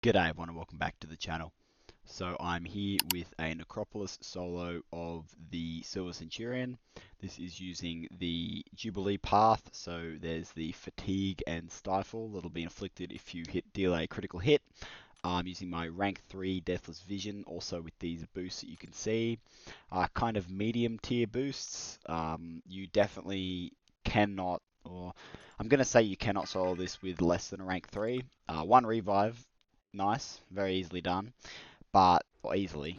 G'day everyone and welcome back to the channel. So I'm here with a Necropolis solo of the Silver Centurion. This is using the Jubilee path, so there's the fatigue and stifle that'll be inflicted if you deal a critical hit. I'm using my rank 3 Deathless Vision, also with these boosts that you can see. Kind of medium tier boosts. You definitely cannot, or I'm going to say you cannot solo this with less than a rank 3. One revive, nice, very easily done, but or easily,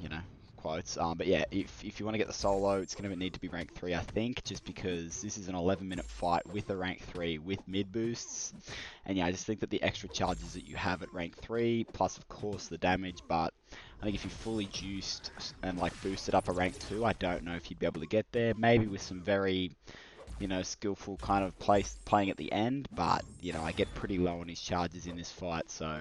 quotes. But yeah, if you want to get the solo, it's going to need to be rank 3, I think, just because this is an 11-minute fight with a rank 3 with mid boosts. And yeah, I just think that the extra charges that you have at rank 3, plus of course the damage, but I think if you fully juiced and like boosted up a rank 2, I don't know if you'd be able to get there. Maybe with some very skillful kind of playing at the end, but I get pretty low on his charges in this fight, so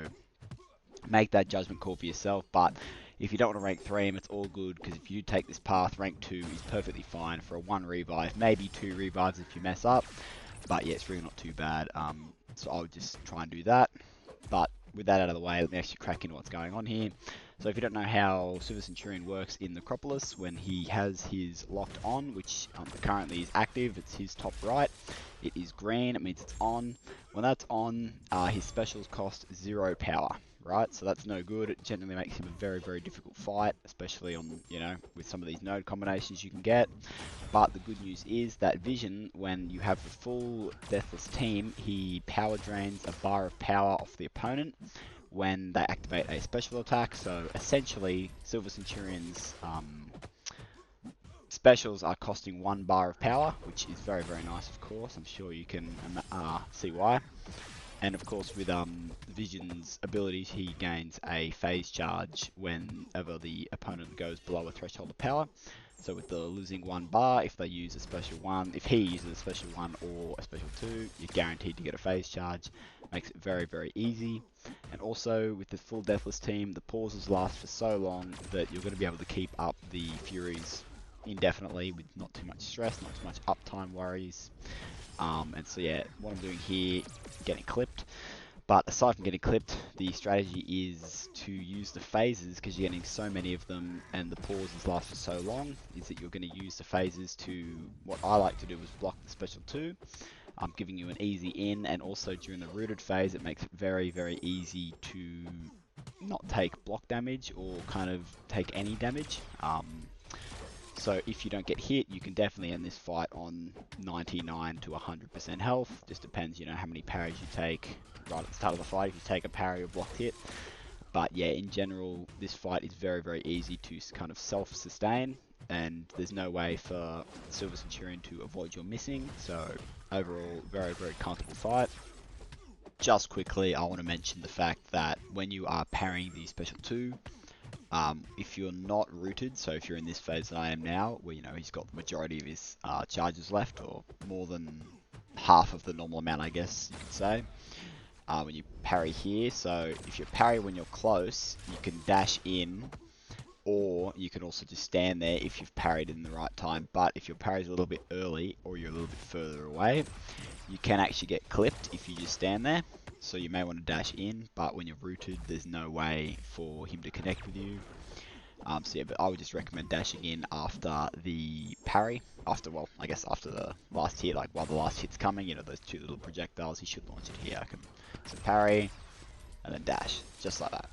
make that judgment call for yourself. But if you don't want to rank 3 him, it's all good, because if you take this path, rank 2 is perfectly fine for a 1 revive, maybe 2 revives if you mess up, but yeah, it's really not too bad. So I would just try and do that. But with that out of the way, let me actually crack into what's going on here. So if you don't know how Silver Centurion works in Necropolis, when he has his locked on, which currently is active, it's his top right, it is green, it means it's on. When that's on, his specials cost 0 power, right? So that's no good. It generally makes him a very, very difficult fight, especially on, with some of these node combinations you can get. But the good news is that Vision, when you have the full Deathless team, he power drains a bar of power off the opponent when they activate a special attack. So essentially, Silver Centurion's specials are costing 1 bar of power, which is very, very nice, of course. I'm sure you can see why. And of course, with Vision's abilities, he gains a phase charge whenever the opponent goes below a threshold of power. So with the losing 1 bar, if they use a special 1, if he uses a special 1 or a special 2, you're guaranteed to get a phase charge. Makes it very, very easy. And also, with the full Deathless team, the pauses last for so long that you're going to be able to keep up the Furies indefinitely with not too much stress, not too much uptime worries. And so yeah, what I'm doing here, getting clipped. But aside from getting clipped, the strategy is to use the phases, because you're getting so many of them and the pauses last for so long, is that you're going to use the phases to, what I like to do is block the special 2. I'm giving you an easy in, and also during the rooted phase it makes it very, very easy to not take block damage or kind of take any damage. So if you don't get hit, you can definitely end this fight on 99 to 100% health. Just depends, how many parries you take right at the start of the fight, if you take a parry or blocked hit. But yeah, in general, this fight is very, very easy to kind of self-sustain, and there's no way for Silver Centurion to avoid your missing. So overall, very, very comfortable fight. Just quickly, I want to mention the fact that when you are parrying the special 2, if you're not rooted, so if you're in this phase that I am now, where he's got the majority of his charges left, or more than half of the normal amount, I guess you could say, when you parry here. So if you parry when you're close, you can dash in, or you can also just stand there if you've parried in the right time. But if your parry's a little bit early, or you're a little bit further away, you can actually get clipped if you just stand there. So you may want to dash in, but when you're rooted, there's no way for him to connect with you. So yeah, but I would just recommend dashing in after the parry. Well, I guess after the last hit, like while the last hit's coming, those 2 little projectiles, he should launch it here. So parry, and then dash, just like that.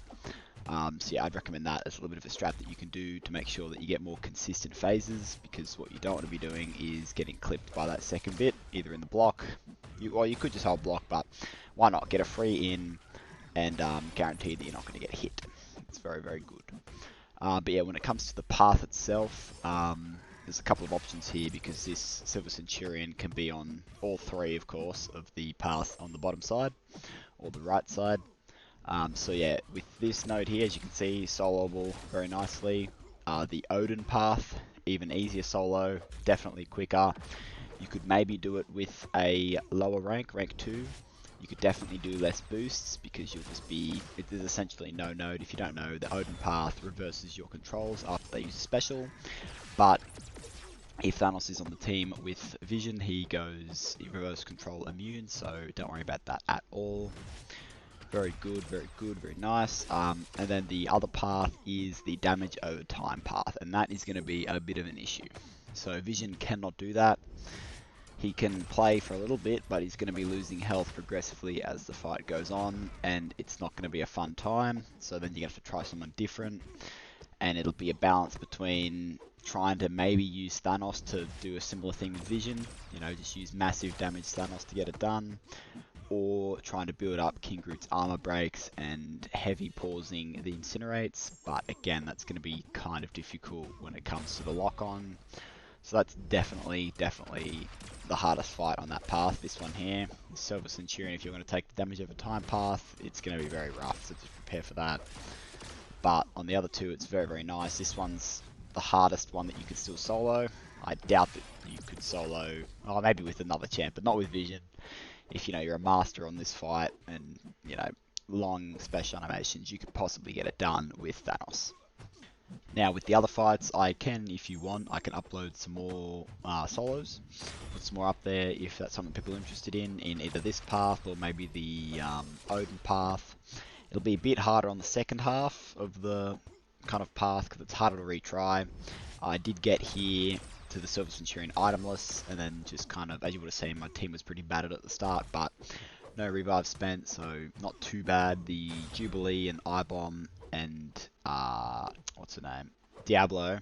So yeah, I'd recommend that as a little bit of a strat that you can do to make sure that you get more consistent phases, because what you don't want to be doing is getting clipped by that second bit, either in the block, or you could just hold block, but why not get a free in and guarantee that you're not going to get hit. It's very, very good. But yeah, when it comes to the path itself, there's a couple of options here, because this Silver Centurion can be on all 3, of course, of the path on the bottom side, or the right side. So yeah, with this node here, as you can see, soloable very nicely. The Odin path, even easier solo, definitely quicker. You could maybe do it with a lower rank 2. You could definitely do less boosts, because you'll just be, there's essentially no node. If you don't know, the Odin path reverses your controls after they use a special. But if Thanos is on the team with Vision, he reverse control immune, so don't worry about that at all. Very good, very nice. And then the other path is the damage over time path, and that is going to be a bit of an issue. So Vision cannot do that. He can play for a little bit, but he's going to be losing health progressively as the fight goes on, and it's not going to be a fun time. So then you have to try someone different, and it'll be a balance between trying to maybe use Thanos to do a similar thing with Vision, you know, just use massive damage Thanos to get it done, or trying to build up King Groot's armor breaks and heavy pausing the incinerates, but again, that's going to be kind of difficult when it comes to the lock-on. So that's definitely the hardest fight on that path, this one here. The Silver Centurion, if you're going to take the damage over time path, it's going to be very rough, so just prepare for that. But on the other two, it's very nice. This one's the hardest one that you could still solo. I doubt that you could solo, oh, maybe with another champ, but not with Vision. If, you know, you're a master on this fight and, you know, long special animations, you could possibly get it done with Thanos. Now with the other fights, I can, if you want, I can upload some more solos, put some more up there if that's something people are interested in either this path or maybe the Odin path. It'll be a bit harder on the second half of the kind of path because it's harder to retry. I did get here to the Silver Centurion itemless, and then just kind of, as you would have seen, my team was pretty battered at the start, but no revive spent, so not too bad. The Jubilee and Ibomb and what's her name, Diablo,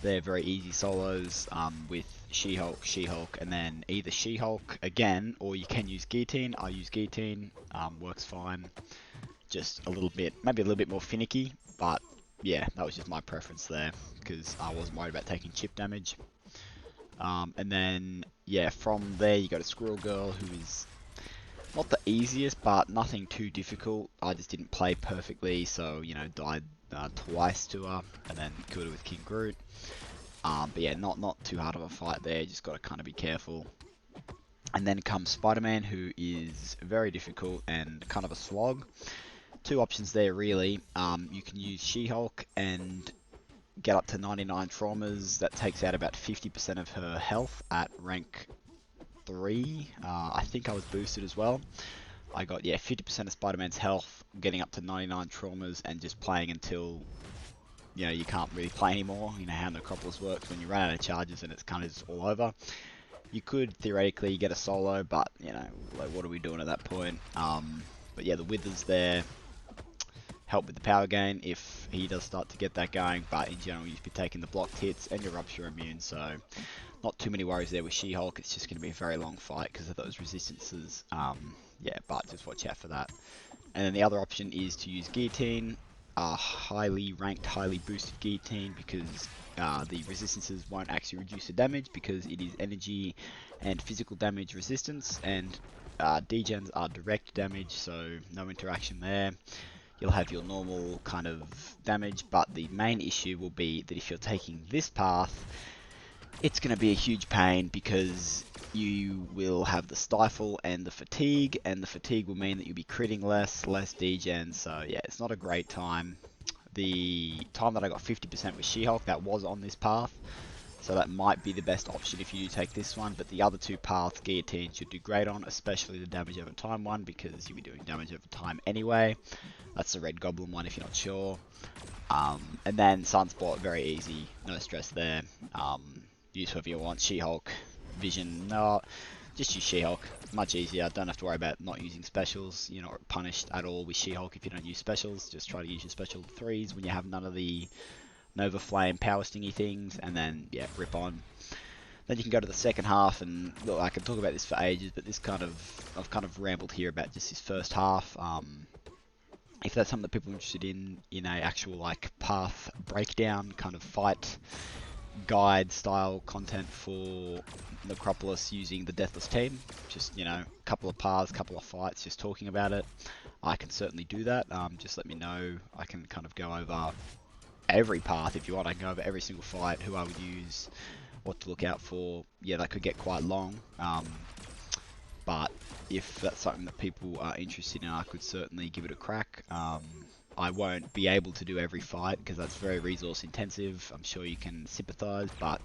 they're very easy solos with She-Hulk, and then either She-Hulk again, or you can use Guillotine. I use Guillotine, works fine. Just a little bit, maybe a little bit more finicky, but yeah, that was just my preference there because I wasn't worried about taking chip damage. And then yeah, from there you go to Squirrel Girl, who is not the easiest, but nothing too difficult. I just didn't play perfectly, so, you know, died twice to her, and then killed her with King Groot. But yeah, not too hard of a fight there, just got to kind of be careful. And then comes Spider-Man, who is very difficult and kind of a slog. Two options there, really. You can use She-Hulk and get up to 99 traumas. That takes out about 50% of her health at rank 3. I think I was boosted as well. I got, yeah, 50% of Spider-Man's health, getting up to 99 traumas, and just playing until, you know, you can't really play anymore. You know how Necropolis works when you run out of charges and it's kind of just all over. You could theoretically get a solo, but, you know, like, what are we doing at that point? But yeah, the Withers there help with the power gain if he does start to get that going, but in general you should be taking the blocked hits and your rupture immune, so not too many worries there with She-Hulk. It's just going to be a very long fight because of those resistances. Yeah, but just watch out for that. And then the other option is to use Guillotine, highly ranked, highly boosted Guillotine, because the resistances won't actually reduce the damage because it is energy and physical damage resistance, and degens are direct damage, so no interaction there. You'll have your normal kind of damage, but the main issue will be that if you're taking this path, it's going to be a huge pain because you will have the stifle and the fatigue will mean that you'll be critting less degen, so yeah, it's not a great time. The time that I got 50% with She-Hulk, that was on this path, so that might be the best option if you do take this one, but the other two paths, Guillotine should do great on, especially the damage over time one, because you'll be doing damage over time anyway. That's the Red Goblin one if you're not sure. And then Sunspot, very easy, no stress there. Use whoever you want. She-Hulk, Vision, no, just use She-Hulk. Much easier. Don't have to worry about not using specials. You're not punished at all with She-Hulk if you don't use specials. Just try to use your special 3s when you have none of the Nova Flame power stingy things, and then yeah, rip on. Then you can go to the second half, and look, I can talk about this for ages, but this I've kind of rambled here about just this first half. If that's something that people are interested in a actual like path breakdown kind of fight guide style content for Necropolis using the Deathless team, just, you know, a couple of paths, couple of fights, just talking about it, I can certainly do that. Just let me know. I can kind of go over every path if you want. I can go over every single fight, who I would use, what to look out for. Yeah, that could get quite long, but if that's something that people are interested in, I could certainly give it a crack. I won't be able to do every fight because that's very resource intensive. I'm sure you can sympathize, but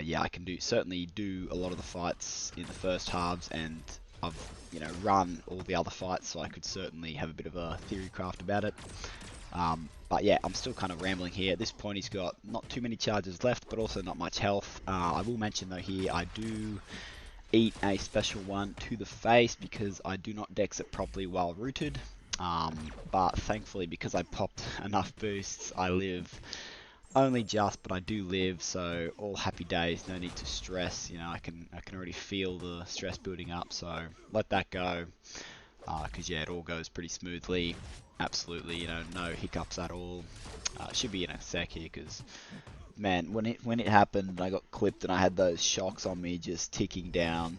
yeah, I can certainly do a lot of the fights in the first halves, and I've run all the other fights, so I could certainly have a bit of a theory craft about it. But yeah, I'm still kind of rambling here. At this point, he's got not too many charges left, but also not much health. I will mention though here, I do eat a special one to the face because I do not dex it properly while rooted. But thankfully, because I popped enough boosts, I live only just, but I do live, so all happy days, no need to stress. I can already feel the stress building up, so let that go. Because yeah, it all goes pretty smoothly. Absolutely, no hiccups at all. Should be in a sec here, because man, when it happened, I got clipped and I had those shocks on me just ticking down.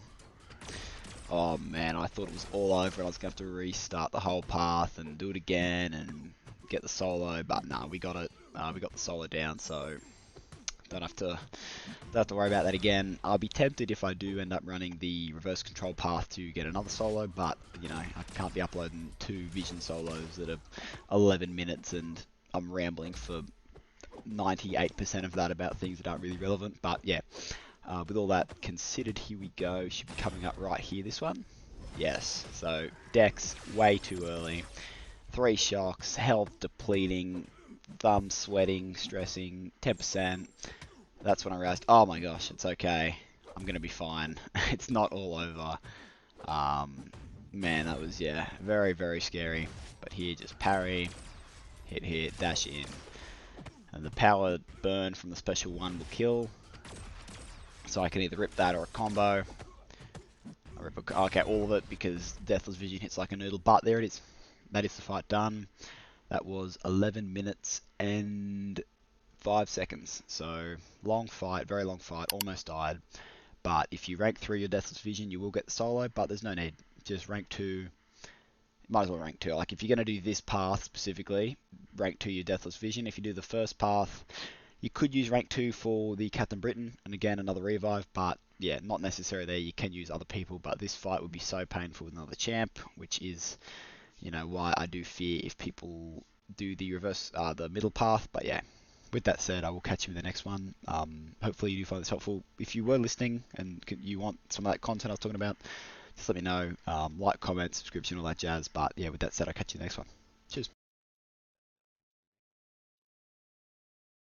Oh man, I thought it was all over and I was gonna have to restart the whole path and do it again and get the solo, but no, we got it. We got the solo down, so don't have to worry about that again. I'll be tempted if I do end up running the reverse control path to get another solo, but I can't be uploading 2 vision solos that are 11 minutes and I'm rambling for 98% of that about things that aren't really relevant. But yeah, with all that considered, here we go. Should be coming up right here, this one. Yes, so Dex way too early. 3 shocks, health depleting, thumb sweating, stressing, 10%. That's when I realized, oh my gosh, it's okay. I'm gonna be fine. It's not all over. Man, that was, yeah, very, very scary. But here, just parry, hit, dash in. And the power burn from the special one will kill. So I can either rip that or a combo. Okay, all of it, because Deathless Vision hits like a noodle. But there it is. That is the fight done. That was 11 minutes and 5 seconds. So long fight, very long fight, almost died. But if you rank 3 your Deathless Vision, you will get the solo, but there's no need. Just rank 2. Might as well rank 2. Like if you're going to do this path specifically, rank 2 your Deathless Vision. If you do the first path, you could use rank 2 for the Captain Britain, and again another revive, but yeah, not necessary there. You can use other people, but this fight would be so painful with another champ, which is why I do fear if people do the reverse, the middle path. But yeah, with that said, I will catch you in the next one. Hopefully you do find this helpful. If you were listening and you want some of that content I was talking about, just let me know. Like, comment, subscription, all that jazz. But yeah, with that said, I'll catch you in the next one.